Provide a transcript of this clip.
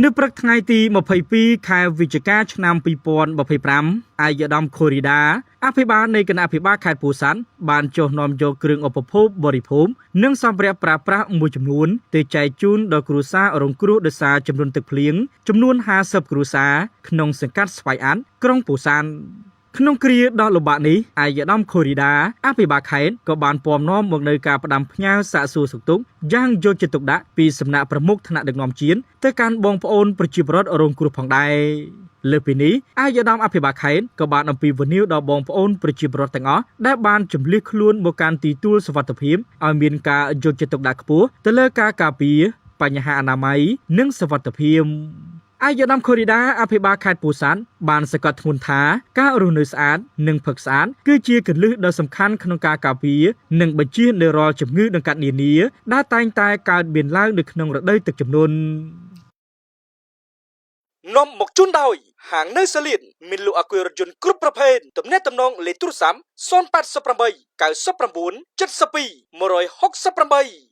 នៅព្រឹកថ្ងៃទី22ខែវិច្ឆិកាឆ្នាំ2025អាយដាមខូរីដាអភិបាលនៃគណៈអភិបាលខេត្តពោធិ៍សាត់បានចុះនាំយកគ្រឿងឧបភោគបរិភោគនិងសម្ភារៈប្រើប្រាស់មួយចំនួនទៅចែកជូនដល់គ្រួសាររងគ្រោះដោយសារចំនួនទឹកភ្លៀងចំនួន50គ្រួសារក្នុងសង្កាត់ស្វាយអាតក្រុងពោធិ៍សាត់ក្នុងគ្រាដ៏លំបាកនេះអាយដាមខូរីដាអភិបាលខេត្តក៏បានពំនាំមកនៅការផ្ដាំផ្ញើសាកសួរសុខទុក្ខយ៉ាងយកចិត្តទុកដាក់ពីសំណាក់ប្រមុខថ្នាក់ដឹកនាំជាតិទៅកាន់បងប្អូនប្រជាពលរដ្ឋរងគ្រោះផងដែរលើពីនេះអាយដាមអភិបាលខេត្តក៏បានអំពាវនាវដល់បងប្អូនប្រជាពលរដ្ឋទាំងអស់ដែលបានជម្លៀសខ្លួនមកកាន់ទីទួលសុវត្ថិភាពឲ្យមានការយកចិត្តទុកដាក់ខ្ពស់ទៅលើការការពារបញ្ហាអនាម័យនិងសុវត្ថិភាពអាយដាមខូរីដាអភិបាលខេត្តពោធិ៍សាត់បានសង្កត់ធ្ងន់ថាការរស់នៅស្អាតនិងផឹកស្អាតគឺជាគន្លឹះដ៏សំខាន់ក្នុងការការពារនិងបញ្ជៀសនៅរាល់ជំងឺដង្កាត់នានាដែលតែងតែកើតមានឡើងនៅក្នុងរដូវទឹកជំនន់នាំមកជូនដោយហាងនៅសាលៀនមានលក់អគុយរថយន្តគ្រប់ប្រភេទទំនាក់ទំនងលេខទូរស័ព្ទ088 99 72 168